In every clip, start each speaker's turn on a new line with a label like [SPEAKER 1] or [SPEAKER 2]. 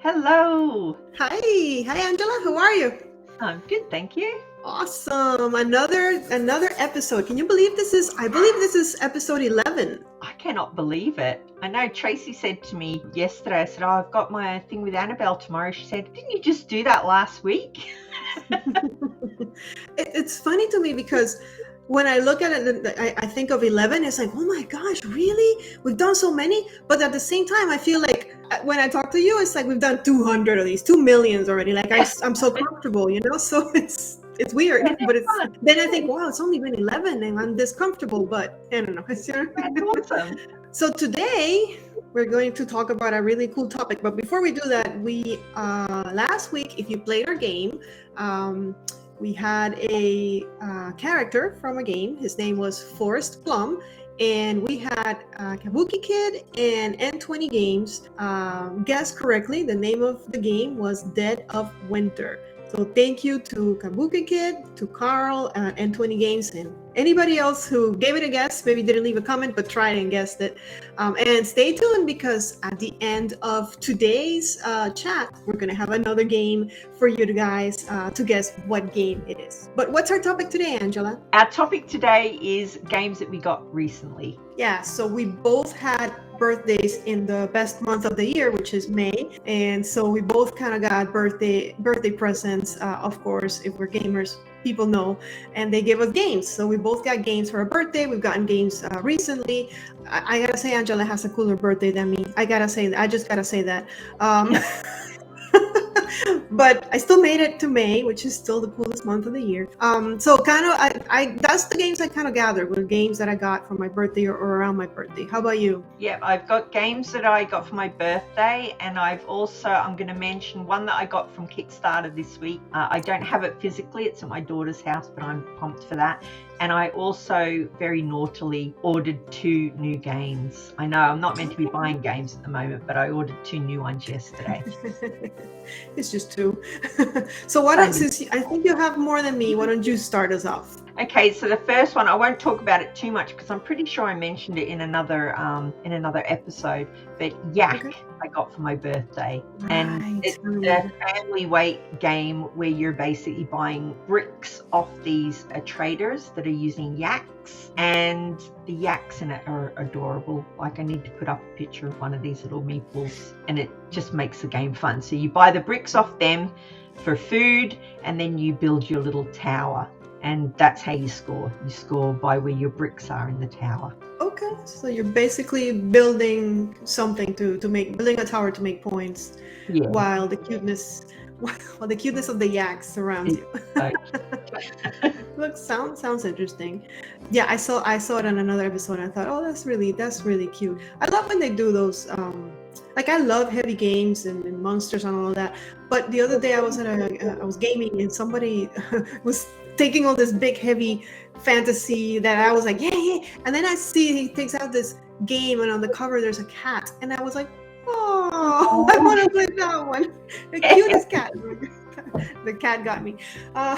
[SPEAKER 1] Hello.
[SPEAKER 2] Hi Angela, how are you?
[SPEAKER 1] I'm good, thank you.
[SPEAKER 2] Awesome. Another episode. Can you believe this is episode 11.
[SPEAKER 1] I cannot believe it. I know Tracy said to me yesterday, I said, I've got my thing with Anabel tomorrow. She said, didn't you just do that last week?
[SPEAKER 2] It's funny to me because when I look at it, I think of 11. It's like, oh my gosh, really? We've done so many. But at the same time, I feel like when I talk to you, it's like we've done 200 of these, 2 millions already. Like I'm so comfortable, So it's weird. But then I think, wow, it's only been 11 and I'm this comfortable. But I don't know.
[SPEAKER 1] That's awesome.
[SPEAKER 2] So today we're going to talk about a really cool topic. But before we do that, we last week, if you played our game, we had a character from a game. His name was Forest Plum, and we had Kabuki Kid and N20 Games guess correctly. The name of the game was Dead of Winter. So thank you to Kabuki Kid, to Carl, N20 Games, and anybody else who gave it a guess. Maybe didn't leave a comment, but tried and guessed it. And stay tuned because at the end of today's chat, we're going to have another game for you guys to guess what game it is. But what's our topic today, Angela?
[SPEAKER 1] Our topic today is games that we got recently.
[SPEAKER 2] Yeah, so we both had birthdays in the best month of the year, which is May, and so we both kind of got birthday presents. Of course, if we're gamers, people know, and they give us games. So we both got games for our birthday. We've gotten games recently. I gotta say, Angela has a cooler birthday than me. I just gotta say that. But I still made it to May, which is still the coolest month of the year. So kind of, I that's the games I kind of gathered were games that I got for my birthday or around my birthday. How about you?
[SPEAKER 1] Yeah, I've got games that I got for my birthday, and I'm going to mention one that I got from Kickstarter this week. I don't have it physically, it's at my daughter's house, but I'm pumped for that. And I also very naughtily ordered 2 new games. I know I'm not meant to be buying games at the moment, but I ordered 2 new ones yesterday.
[SPEAKER 2] It's just 2. So why don't, since I think you have more than me, why don't you start us off?
[SPEAKER 1] Okay, so the first one, I won't talk about it too much because I'm pretty sure I mentioned it in another episode. But Yak, okay, I got for my birthday, right, and it's a family weight game where you're basically buying bricks off these traders that are using yaks, and the yaks in it are adorable. Like I need to put up a picture of one of these little meeples, and it just makes the game fun. So you buy the bricks off them for food, and then you build your little tower. And that's how you score. You score by where your bricks are in the tower.
[SPEAKER 2] Okay, so you're basically building something building a tower to make points, yeah, while the cuteness of the yaks surrounds you. Look, sounds interesting. Yeah, I saw it on another episode, and I thought, oh, that's really cute. I love when they do those. Like I love heavy games and monsters and all of that. But the other day I was gaming and somebody was taking all this big heavy fantasy that I was like, yeah. And then I see he takes out this game and on the cover there's a cat. And I was like, oh, I want to play that one. The cutest cat. The cat got me. All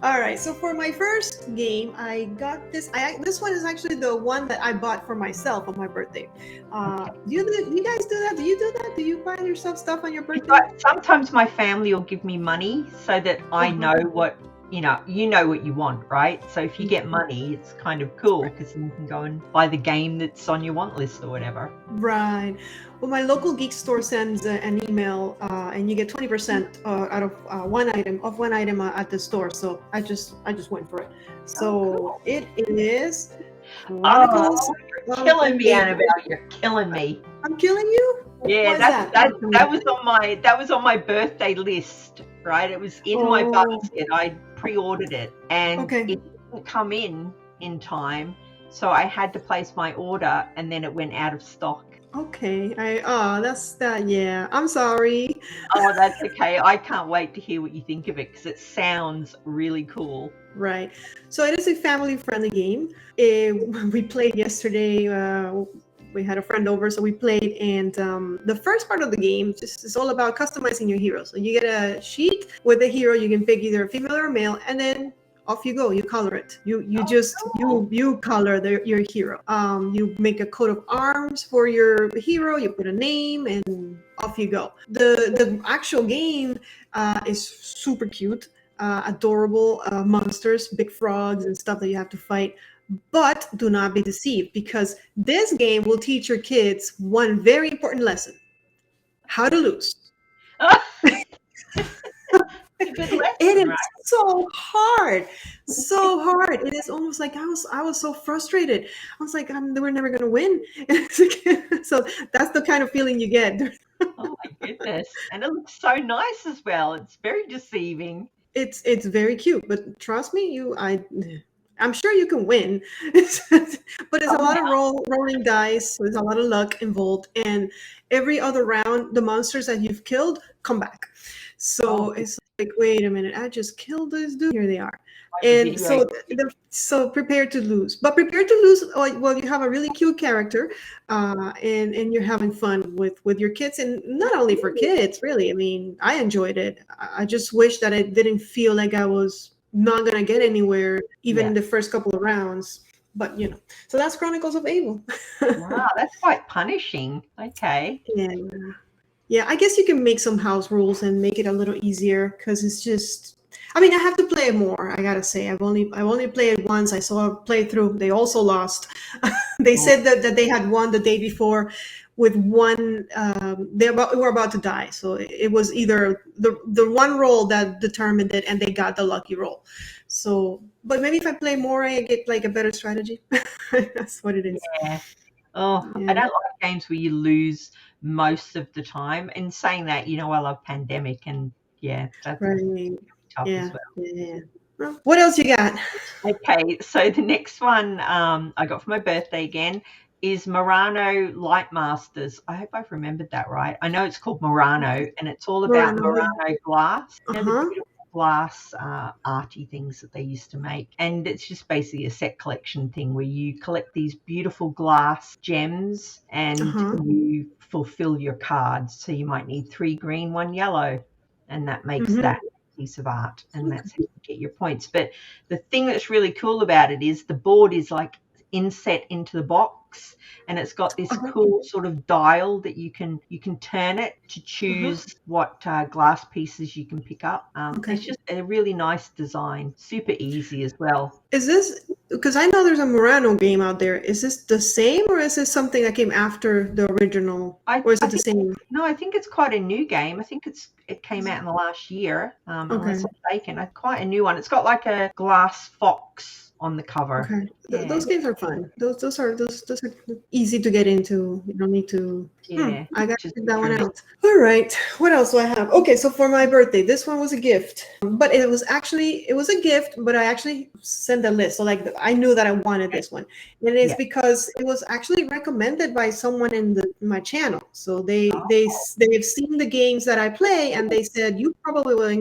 [SPEAKER 2] right. So for my first game, I got this. This one is actually the one that I bought for myself on my birthday. Do you guys do that? Do you do that? Do you buy yourself stuff on your birthday?
[SPEAKER 1] Sometimes my family will give me money so that I know what, you know what you want, right? So if you get money, it's kind of cool because then you can go and buy the game that's on your want list or whatever.
[SPEAKER 2] Right. Well, my local geek store sends an email, and you get 20% out of one item at the store. So I just went for it. So cool. It is
[SPEAKER 1] Chronicles. You're killing me, Anabel. You're killing me.
[SPEAKER 2] I'm killing you?
[SPEAKER 1] Yeah, that was on my birthday list, right? It was in my basket. I pre-ordered it, and it didn't come in time, so I had to place my order, and then it went out of stock.
[SPEAKER 2] Okay, that's that. Yeah, I'm sorry.
[SPEAKER 1] Oh, that's okay. I can't wait to hear what you think of it because it sounds really cool.
[SPEAKER 2] Right. So it is a family-friendly game. We played yesterday. We had a friend over, so we played, and the first part of the game is all about customizing your hero. So you get a sheet with a hero. You can pick either a female or a male, and then off you go. You color it. You
[SPEAKER 1] Cool.
[SPEAKER 2] you color your hero. You make a coat of arms for your hero. You put a name, and off you go. The actual game is super cute, adorable monsters, big frogs and stuff that you have to fight. But do not be deceived, because this game will teach your kids one very important lesson: how to lose.
[SPEAKER 1] It's a good
[SPEAKER 2] It
[SPEAKER 1] lesson,
[SPEAKER 2] is
[SPEAKER 1] right?
[SPEAKER 2] so hard, so hard. It is almost like I was so frustrated. I was like, we're never gonna win. So that's the kind of feeling you get.
[SPEAKER 1] Oh my goodness. And it looks so nice as well. It's very deceiving.
[SPEAKER 2] It's very cute, but trust me, I'm sure you can win. But it's a
[SPEAKER 1] Oh
[SPEAKER 2] lot
[SPEAKER 1] yeah.
[SPEAKER 2] of rolling dice. There's a lot of luck involved, and every other round, the monsters that you've killed come back. So
[SPEAKER 1] Oh,
[SPEAKER 2] it's like, wait a minute, I just killed this dude. Here they are.
[SPEAKER 1] like a
[SPEAKER 2] And
[SPEAKER 1] video.
[SPEAKER 2] so prepare to lose, but prepare to lose. Well, you have a really cute character, and you're having fun with your kids, and not only for kids, really. I mean, I enjoyed it. I just wish that it didn't feel like I was not gonna get anywhere, even
[SPEAKER 1] Yeah.
[SPEAKER 2] in the first couple of rounds. But so that's Chronicles of Able.
[SPEAKER 1] Wow, that's quite punishing. Okay.
[SPEAKER 2] Yeah. Yeah, I guess you can make some house rules and make it a little easier, because it's just. I mean, I have to play it more. I gotta say, I've only played it once. I saw a playthrough. They also lost. They
[SPEAKER 1] Oh,
[SPEAKER 2] said that they had won the day before with one. They were about to die, so it was either the one roll that determined it, and they got the lucky roll. So, but maybe if I play more, I get like a better strategy. That's what it is.
[SPEAKER 1] yeah. Oh, I
[SPEAKER 2] Yeah.
[SPEAKER 1] don't like games where you lose most of the time. And saying that, I love Pandemic, and yeah, that's
[SPEAKER 2] Right.
[SPEAKER 1] tough as
[SPEAKER 2] Yeah.
[SPEAKER 1] well.
[SPEAKER 2] Yeah. Well, what else you got?
[SPEAKER 1] Okay, so the next one I got for my birthday again is Murano Light Masters. I hope I've remembered that right. I know it's called Murano, and it's all about
[SPEAKER 2] Morano, yeah.
[SPEAKER 1] Murano glass. You know, the
[SPEAKER 2] Uh-huh.
[SPEAKER 1] beautiful glass arty things that they used to make. And it's just basically a set collection thing where you collect these beautiful glass gems and
[SPEAKER 2] Uh-huh.
[SPEAKER 1] you fulfill your cards. So you might need 3 green, 1 yellow, and that makes
[SPEAKER 2] Mm-hmm.
[SPEAKER 1] that piece of art, and that's how you get your points. But the thing that's really cool about it is the board is like inset into the box, and it's got this
[SPEAKER 2] Uh-huh.
[SPEAKER 1] cool sort of dial that you can turn it to
[SPEAKER 2] Uh-huh.
[SPEAKER 1] choose what glass pieces you can pick up. It's
[SPEAKER 2] Okay.
[SPEAKER 1] just a really nice design, super easy as well.
[SPEAKER 2] Is this, because I know there's a Morano game out there. Is this the same, or is this something that came after the original? Or is
[SPEAKER 1] I
[SPEAKER 2] it the
[SPEAKER 1] think
[SPEAKER 2] same?
[SPEAKER 1] no, I think it's quite a new game. I think it came out in the last year,
[SPEAKER 2] Okay.
[SPEAKER 1] unless I'm mistaken. Quite a new one. It's got like a glass fox on the cover.
[SPEAKER 2] Okay.
[SPEAKER 1] Yeah,
[SPEAKER 2] Those games are fun. Those are easy to get into. You don't need to.
[SPEAKER 1] yeah,
[SPEAKER 2] I gotta
[SPEAKER 1] just
[SPEAKER 2] check that one
[SPEAKER 1] true.
[SPEAKER 2] out. All right. What else do I have? Okay, so for my birthday, this one was a gift, but it was a gift, but I actually sent a list. So like I knew that I wanted this one, and it's
[SPEAKER 1] Yeah.
[SPEAKER 2] because it was actually recommended by someone in my channel. So they've seen the games that I play, and they said you probably will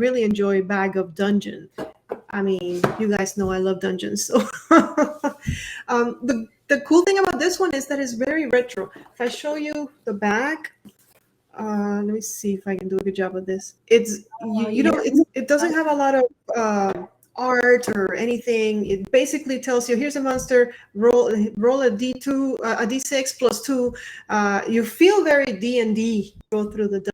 [SPEAKER 2] really enjoy Bag of Dungeon. I mean, you guys know I love dungeons. So the cool thing about this one is that it's very retro. If I show you the back, let me see if I can do a good job of this.
[SPEAKER 1] Yeah.
[SPEAKER 2] It doesn't have a lot of art or anything. It basically tells you, here's a monster, roll a d2, a d6 plus 2. You feel very D&D. Go through the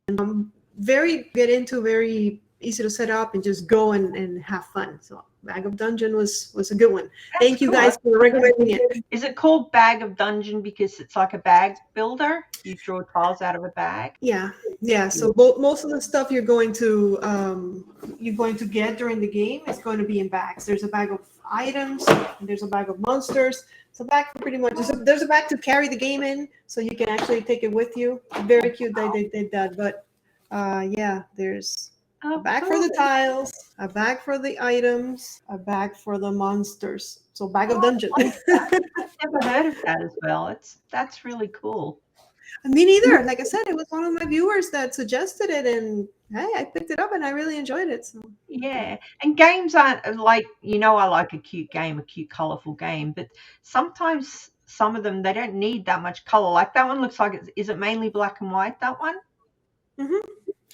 [SPEAKER 2] dungeon. Very easy to set up and just go and have fun. So Bag of Dungeon was a good one.
[SPEAKER 1] That's
[SPEAKER 2] Thank you
[SPEAKER 1] cool.
[SPEAKER 2] guys for recommending it.
[SPEAKER 1] Is it called Bag of Dungeon because it's like a bag builder? You draw tiles out of a bag?
[SPEAKER 2] Yeah. So most of the stuff you're going to get during the game is going to be in bags. There's a bag of items, and there's a bag of monsters. So bag for pretty much. There's a bag to carry the game in, so you can actually take it with you. Very cute that they did that. But yeah, there's a bag for the tiles, a bag for the items, a bag for the monsters. So Bag of Dungeon.
[SPEAKER 1] I've never heard of that as well. That's really cool.
[SPEAKER 2] Me neither. Like I said, it was one of my viewers that suggested it, and hey, I picked it up and I really enjoyed it. So
[SPEAKER 1] Yeah, and games aren't like, I like a cute game, a cute, colorful game, but sometimes some of them, they don't need that much color. Like that one looks like is it mainly black and white, that one?
[SPEAKER 2] mm-hmm.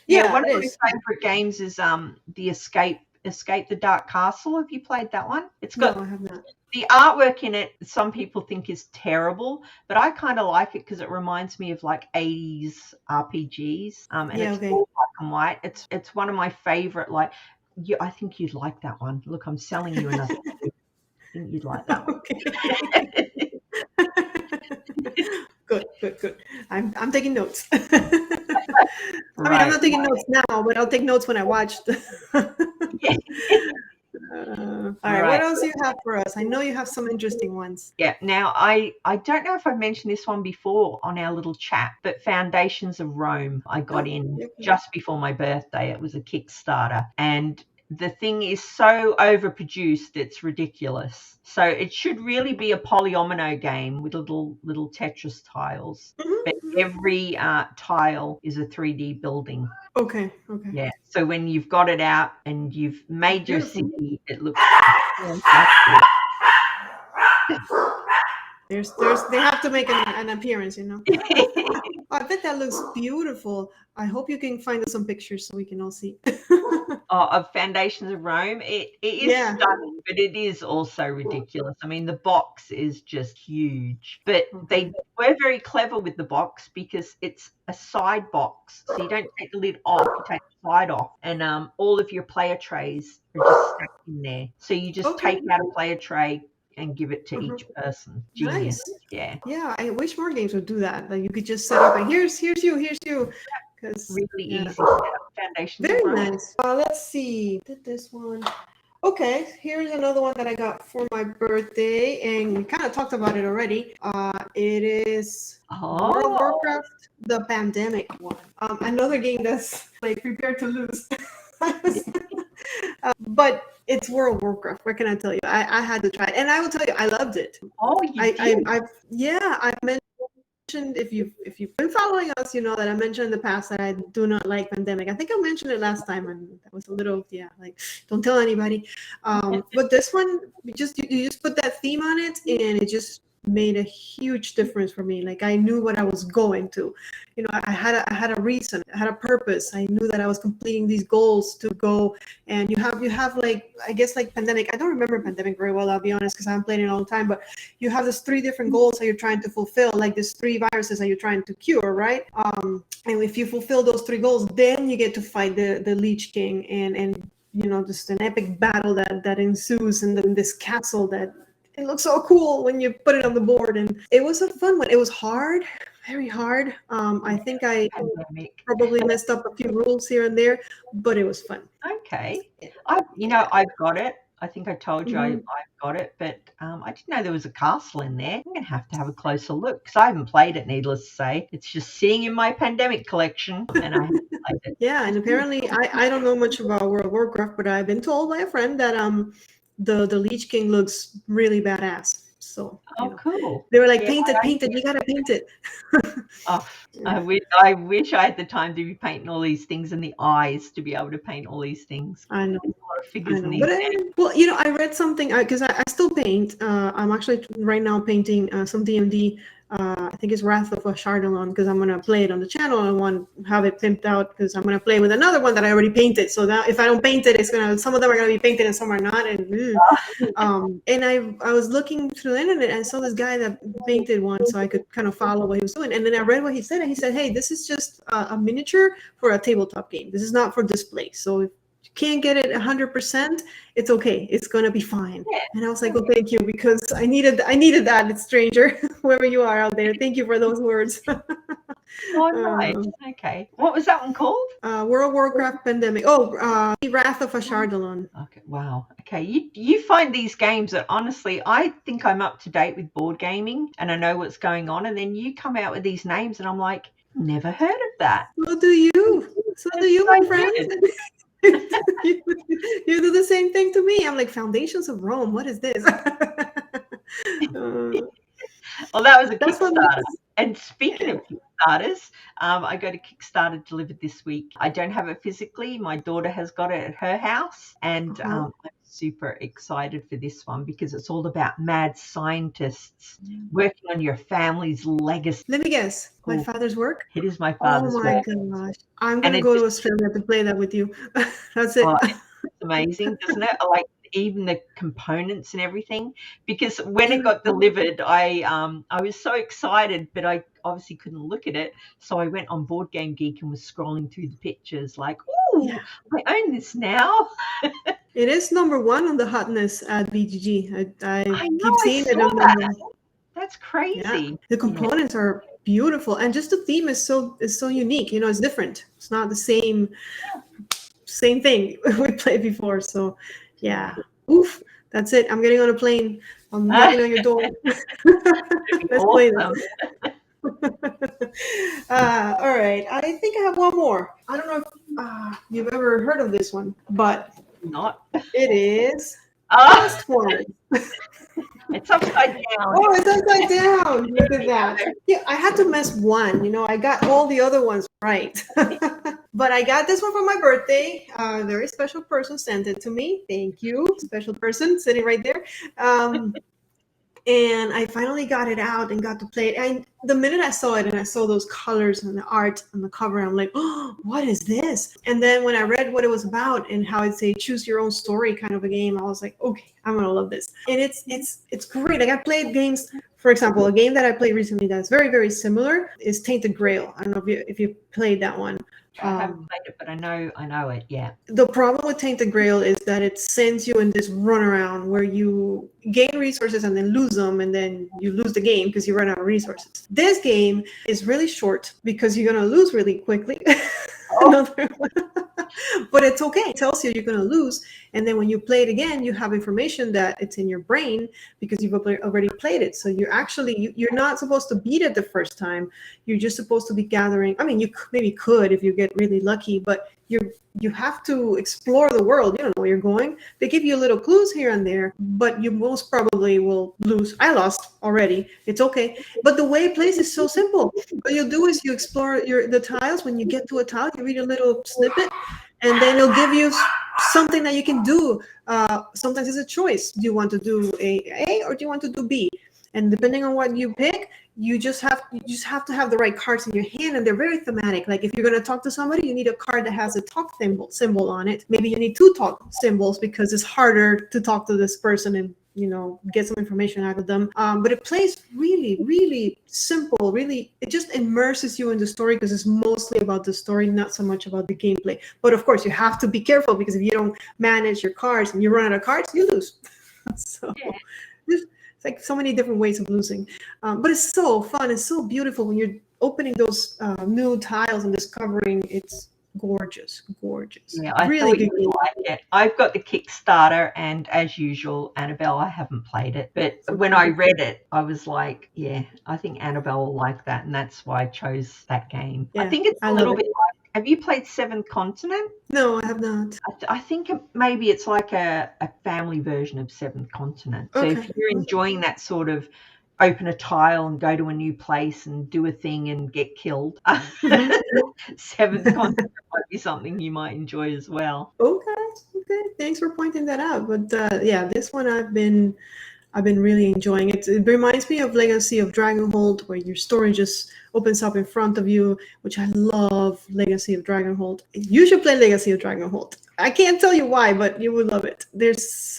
[SPEAKER 1] Yeah,
[SPEAKER 2] Yeah,
[SPEAKER 1] one
[SPEAKER 2] it
[SPEAKER 1] of my
[SPEAKER 2] is.
[SPEAKER 1] favorite games is the Escape Escape the Dark Castle. Have you played that one? It's got
[SPEAKER 2] No, I have not.
[SPEAKER 1] The artwork in it, some people think is terrible, but I kind of like it because it reminds me of like 80s RPGs. And
[SPEAKER 2] Yeah,
[SPEAKER 1] it's
[SPEAKER 2] okay.
[SPEAKER 1] all black and white. It's one of my favorite. Like, I think you'd like that one. Look, I'm selling you another. I think you'd like that one.
[SPEAKER 2] Good. I'm taking notes. I mean, I'm not taking notes now, but I'll take notes when I watch. All right, what else do you have for us? I know you have some interesting ones.
[SPEAKER 1] Yeah, now I don't know if I've mentioned this one before on our little chat, but Foundations of Rome I got in just before my birthday. It was a Kickstarter, and the thing is so overproduced, it's ridiculous. So it should really be a polyomino game with little Tetris tiles. But every tile is a 3D building.
[SPEAKER 2] Okay.
[SPEAKER 1] Yeah. So when you've got it out and you've made your city, it looks fantastic.
[SPEAKER 2] They have to make an appearance, you know. I bet that looks beautiful. I hope you can find us some pictures so we can all see.
[SPEAKER 1] Of Foundations of Rome. It is stunning, but it is also ridiculous. I mean, the box is just huge, but they were very clever with the box because it's a side box, so you don't take the lid off, you take the side off, and all of your player trays are just stacked in there. So you just take out a player tray and give it to each person. Genius.
[SPEAKER 2] Nice. Yeah, I wish more games would do that. Like you could just set up and here's you.
[SPEAKER 1] Really easy. Foundations.
[SPEAKER 2] Very nice. Let's see. Did this one? Okay, here's another one that I got for my birthday, and we kind of talked about it already. It is World of Warcraft, the pandemic one. Another game that's like prepare to lose. But it's World of Warcraft. What can I tell you? I had to try it, and I will tell you, I loved it.
[SPEAKER 1] Oh, you did?
[SPEAKER 2] I mentioned if you've been following us, you know that I mentioned in the past that I do not like pandemic. I think I mentioned it last time, and that was a little like don't tell anybody. But this one, you just put that theme on it, and it just made a huge difference for me. Like I knew what I was going to, you know, I had a reason, I had a purpose. I knew that I was completing these goals to go. And you have like, I guess like pandemic, I don't remember pandemic very well, I'll be honest, because I haven't played it in a long time, but you have these 3 different goals that you're trying to fulfill, like these 3 viruses that you're trying to cure, right? And if you fulfill those 3 goals, then you get to fight the Lich King, and you know, just an epic battle that ensues, and then this castle that it looks so cool when you put it on the board. And it was a fun one. It was hard, very hard. I think I probably messed up a few rules here and there, but it was fun.
[SPEAKER 1] Okay. I've got it. I think I told you I've got it, but I didn't know there was a castle in there. I'm going to have a closer look because I haven't played it, needless to say. It's just sitting in my pandemic collection, and I haven't played it.
[SPEAKER 2] Yeah, and apparently I don't know much about World of Warcraft, but I've been told by a friend that the Lich King looks really badass. So
[SPEAKER 1] cool.
[SPEAKER 2] They were like, paint it, you gotta paint it.
[SPEAKER 1] I wish I had the time to be painting all these things and the eyes to be able to paint all these things.
[SPEAKER 2] I know.
[SPEAKER 1] There's a lot of figures in these.
[SPEAKER 2] Well, you know, I read something because I still paint. I'm actually right now painting some D&D. I think it's Wrath of a Chardalon, because I'm going to play it on the channel. I want to have it pimped out because I'm going to play with another one that I already painted. So now if I don't paint it, some of them are going to be painted and some are not. And I was looking through the internet and I saw this guy that painted one, so I could kind of follow what he was doing. And then I read what he said, and he said, hey, this is just a miniature for a tabletop game. This is not for display. So if you can't get it 100%, it's okay. It's gonna be fine. Yeah. And I was like, well, thank you, because I needed that, stranger, whoever you are out there. Thank you for those words.
[SPEAKER 1] Nice. Okay. What was that one called?
[SPEAKER 2] World of Warcraft Pandemic. Wrath of a Chardalon.
[SPEAKER 1] Okay. Wow. Okay. You find these games that honestly, I think I'm up to date with board gaming and I know what's going on, and then you come out with these names and I'm like, never heard of that.
[SPEAKER 2] So do you. So do you, my friend. You do the same thing to me. I'm like, Foundations of Rome. What is this?
[SPEAKER 1] Well, that was a Kickstarter. And speaking of Kickstarters, I go to Kickstarter delivered this week. I don't have it physically. My daughter has got it at her house, and I'm super excited for this one because it's all about mad scientists working on your family's legacy.
[SPEAKER 2] Let me guess. My father's work?
[SPEAKER 1] It is my father's work.
[SPEAKER 2] Oh my gosh. I'm going to go to Australia to play that with you. That's it.
[SPEAKER 1] amazing, doesn't it? Like even the components and everything. Because when it got delivered, I was so excited, but I obviously couldn't look at it. So I went on Board Game Geek and was scrolling through the pictures, like, oh, I own this now.
[SPEAKER 2] It is number 1 on the hotness at BGG. I
[SPEAKER 1] know,
[SPEAKER 2] keep seeing it.
[SPEAKER 1] That's crazy.
[SPEAKER 2] Yeah. The components are beautiful, and just the theme is so unique. It's different. It's not the same thing we played before. So, yeah. Oof. That's it. I'm getting on a plane. I'm knocking on your door. Let's play this. All right. I think I have one more. I don't know if you've ever heard of this one, but
[SPEAKER 1] not.
[SPEAKER 2] It is Last one.
[SPEAKER 1] It's upside down.
[SPEAKER 2] Oh, it's upside down. Look at that. Yeah, I had to miss one. I got all the other ones right. But I got this one for my birthday. A very special person sent it to me. Thank you. Special person sitting right there. And I finally got it out and got to play it. And the minute I saw it and I saw those colors and the art on the cover, I'm like, oh, what is this? And then when I read what it was about and how it's a choose your own story kind of a game, I was like, okay, I'm gonna love this. And it's great. Like I played games, for example, a game that I played recently that's very, very similar is Tainted Grail. I don't know if you played that one.
[SPEAKER 1] I haven't played it, but I know it. Yeah.
[SPEAKER 2] The problem with Tainted Grail is that it sends you in this runaround where you gain resources and then lose them, and then you lose the game because you run out of resources. This game is really short because you're gonna lose really quickly. But it's okay. It tells you you're going to lose. And then when you play it again, you have information that it's in your brain because you've already played it. So you're not supposed to beat it the first time. You're just supposed to be gathering. I mean, you maybe could if you get really lucky, but you have to explore the world. You don't know where you're going. They give you little clues here and there, but you most probably will lose. I lost already. It's okay. But the way it plays is so simple. What you'll do is you explore the tiles. When you get to a tile, you read a little snippet, and then it'll give you something that you can do. Sometimes it's a choice. Do you want to do A or do you want to do B? And depending on what you pick, you just have to have the right cards in your hand, and they're very thematic. Like if you're going to talk to somebody, you need a card that has a talk symbol on it. Maybe you need 2 talk symbols because it's harder to talk to this person and get some information out of them. But it plays really, really simple. Really, it just immerses you in the story because it's mostly about the story, not so much about the gameplay. But of course, you have to be careful because if you don't manage your cards and you run out of cards, you lose. So. Yeah. It's like so many different ways of losing. But it's so fun. It's so beautiful when you're opening those new tiles and discovering it's gorgeous.
[SPEAKER 1] Yeah, I really thought you like it. I've got the Kickstarter, and as usual, Anabel, I haven't played it. But when I read it, I was like, yeah, I think Anabel will like that, and that's why I chose that game. Yeah, I think it's a little bit like, have you played Seventh Continent?
[SPEAKER 2] No, I have not.
[SPEAKER 1] I think maybe it's like a family version of Seventh Continent. So if you're enjoying that sort of open a tile and go to a new place and do a thing and get killed, Seventh Continent might be something you might enjoy as well.
[SPEAKER 2] Okay. Thanks for pointing that out. But yeah, this one I've been really enjoying it. It reminds me of Legacy of Dragonhold, where your story just opens up in front of you, which I love. Legacy of Dragonhold. You should play Legacy of Dragonhold. I can't tell you why, but you would love it. There's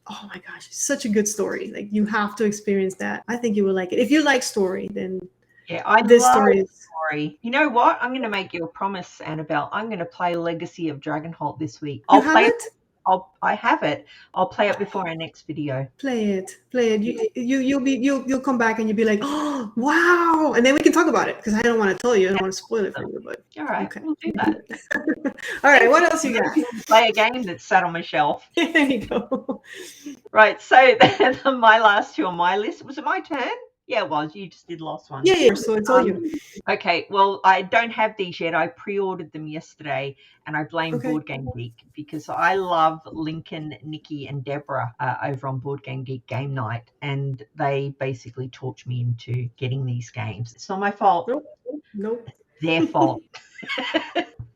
[SPEAKER 2] oh my gosh, such a good story. Like you have to experience that. I think you will like it. If you like story, then
[SPEAKER 1] yeah, I love story. You know what? I'm going to make you a promise, Anabel. I'm going to play Legacy of Dragonhold this week.
[SPEAKER 2] I
[SPEAKER 1] have it. I'll play it before our next video.
[SPEAKER 2] Play it. You'll come back and you'll be like, oh wow, and then we can talk about it because I don't want to tell you. I don't want to spoil it for you. But
[SPEAKER 1] all right, okay. We'll do that.
[SPEAKER 2] All right, what else you got?
[SPEAKER 1] Play a game that's sat on my shelf.
[SPEAKER 2] There you go.
[SPEAKER 1] Right, so my last 2 on my list. Was it my turn? Yeah, it was. You just did the last one.
[SPEAKER 2] Yeah. So it's all you.
[SPEAKER 1] Okay. Well, I don't have these yet. I pre-ordered them yesterday, and I blame Board Game Geek because I love Lincoln, Nikki, and Deborah over on Board Game Geek Game Night, and they basically talked me into getting these games. It's not my fault.
[SPEAKER 2] Nope.
[SPEAKER 1] Their fault.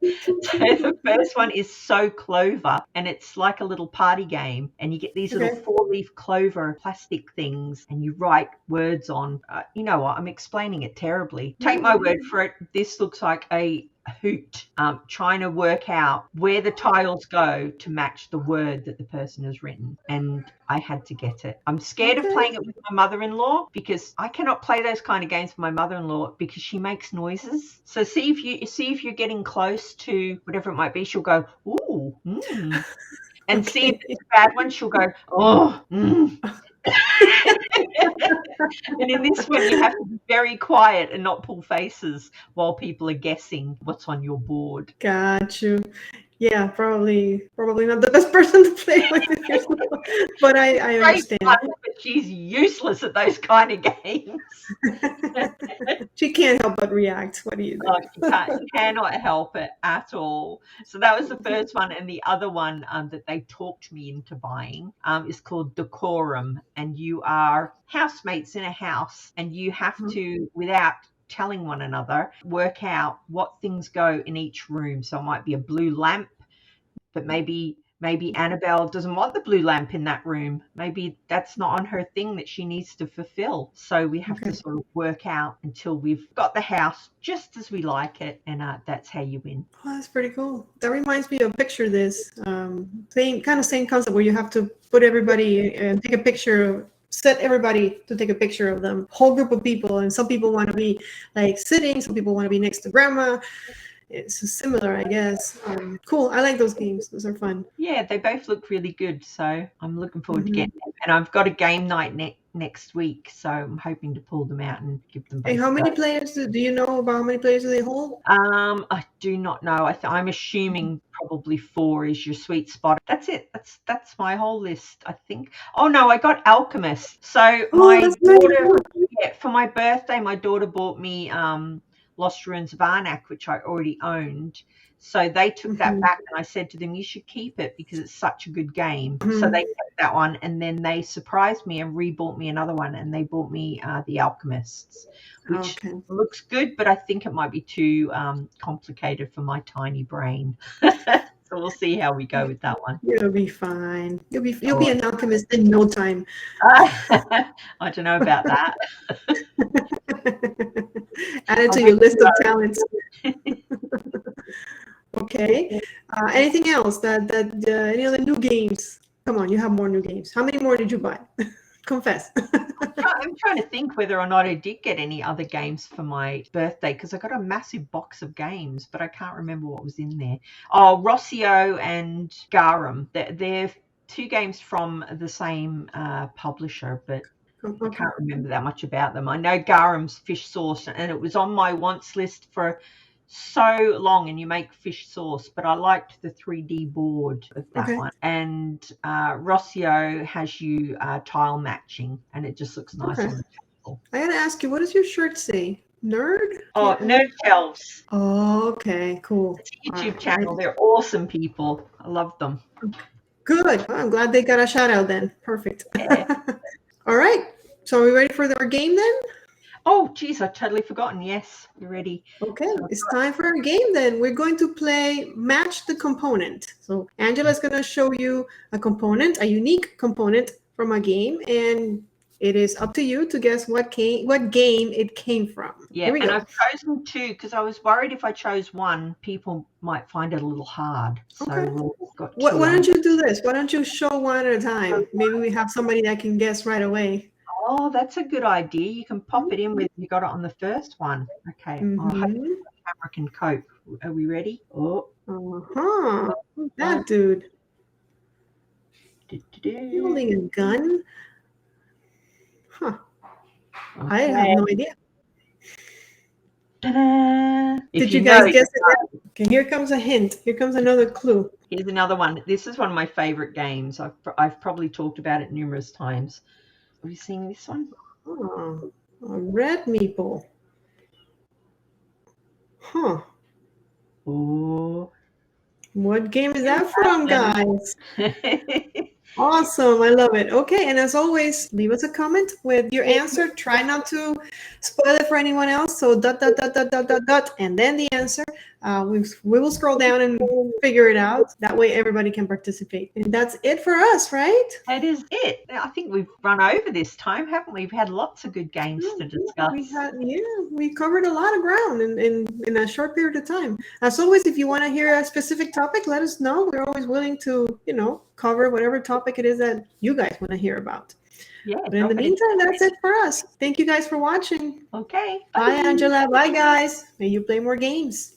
[SPEAKER 1] So the first one is So Clover, and it's like a little party game, and you get these little 4-leaf clover plastic things, and you write words on. You know what? I'm explaining it terribly. Take my word for it. This looks like a hoot, trying to work out where the tiles go to match the word that the person has written. And I had to get it. I'm scared of playing it with my mother-in-law because I cannot play those kind of games with my mother-in-law because she makes noises. So see if you're getting close to whatever it might be, she'll go, ooh, and see if it's a bad one, she'll go, oh, And in this one, you have to be very quiet and not pull faces while people are guessing what's on your board.
[SPEAKER 2] Got you. Yeah, probably not the best person to play with yourself, but I understand.
[SPEAKER 1] Fun, but she's useless at those kind of games.
[SPEAKER 2] She can't help but react. What do you do?
[SPEAKER 1] She cannot help it at all. So that was the first one, and the other one that they talked me into buying is called Decorum, and you are housemates in a house, and you have to, without telling one another, work out what things go in each room. So it might be a blue lamp, but maybe Anabel doesn't want the blue lamp in that room. Maybe that's not on her thing that she needs to fulfill. So we have to sort of work out until we've got the house just as we like it, and that's how you win.
[SPEAKER 2] Oh, that's pretty cool. That reminds me of Picture This. Same concept where you have to put everybody and take a picture, set everybody to take a picture of them, whole group of people, and some people want to be like sitting, some people want to be next to grandma. It's similar, I guess. Cool. I like those games. Those are fun.
[SPEAKER 1] Yeah, they both look really good, so I'm looking forward to getting them. And I've got a game night next week, so I'm hoping to pull them out and give them both.
[SPEAKER 2] And how many players do you know about? How many players do they hold?
[SPEAKER 1] I do not know. I'm assuming probably 4 is your sweet spot. That's it. That's my whole list, I think. Oh no, I got Alchemist. So my daughter, for my birthday, my daughter bought me Lost Ruins of Arnak, which I already owned. So they took that back, and I said to them, you should keep it because it's such a good game. So they kept that one, and then they surprised me and rebought me another one, and they bought me The Alchemists, which looks good, but I think it might be too complicated for my tiny brain. So we'll see how we go with that one.
[SPEAKER 2] You'll be fine. You'll be an alchemist in no time.
[SPEAKER 1] I don't know about that.
[SPEAKER 2] Add it to your list of talents. Okay. Anything else? Any other new games? Come on, you have more new games. How many more did you buy? Confess.
[SPEAKER 1] I'm trying to think whether or not I did get any other games for my birthday, because I got a massive box of games, but I can't remember what was in there. Oh, Rossio and Garum. They're 2 games from the same publisher, but I can't remember that much about them. I know Garum's fish sauce, and it was on my wants list for so long, and you make fish sauce, but I liked the 3D board of that one. And Rossio has you tile matching, and it just looks nice on the table.
[SPEAKER 2] I gotta ask you, what does your shirt say? Nerd?
[SPEAKER 1] Oh, Nerd Shelves.
[SPEAKER 2] Oh, okay, cool.
[SPEAKER 1] It's a YouTube channel. They're awesome people. I love them.
[SPEAKER 2] Good. Well, I'm glad they got a shout out then. Perfect.
[SPEAKER 1] Yeah.
[SPEAKER 2] All right. So are we ready for our game then?
[SPEAKER 1] Oh, geez, I'd totally forgotten. Yes, we're ready.
[SPEAKER 2] Okay, it's time for our game then. We're going to play Match the Component. So Angela's going to show you a component, a unique component from a game, and it is up to you to guess what game it came from.
[SPEAKER 1] Yeah, and I've chosen 2 because I was worried if I chose one, people might find it a little hard. So we've got 2.
[SPEAKER 2] Why don't you do this? Why don't you show one at a time? Maybe we have somebody that can guess right away.
[SPEAKER 1] Oh, that's a good idea. You can pop it in with you got it on the first one. Okay. I hope the camera can cope. Are we ready? Oh.
[SPEAKER 2] That dude. Holding a gun? Huh. Okay. I have no idea.
[SPEAKER 1] Ta-da!
[SPEAKER 2] Did you guys guess it? Okay, here comes a hint. Here comes another clue.
[SPEAKER 1] Here's another one. This is one of my favorite games. I've probably talked about it numerous times. Have you seen this one?
[SPEAKER 2] Oh, a red meeple. Huh.
[SPEAKER 1] Oh.
[SPEAKER 2] What game is that from, guys? Awesome. I love it. Okay. And as always, leave us a comment with your answer. Try not to spoil it for anyone else. So dot, dot, dot, dot, dot, dot, dot, and then the answer. We will scroll down and figure it out. That way everybody can participate. And that's it for us, right?
[SPEAKER 1] That is it. I think we've run over this time, haven't we? We've had lots of good games to discuss.
[SPEAKER 2] We covered a lot of ground in a short period of time. As always, if you want to hear a specific topic, let us know. We're always willing to, cover whatever topic it is that you guys want to hear about.
[SPEAKER 1] Yeah.
[SPEAKER 2] But in the meantime, that's it for us. Thank you guys for watching.
[SPEAKER 1] Okay.
[SPEAKER 2] Bye, Angela. Bye, guys. May you play more games.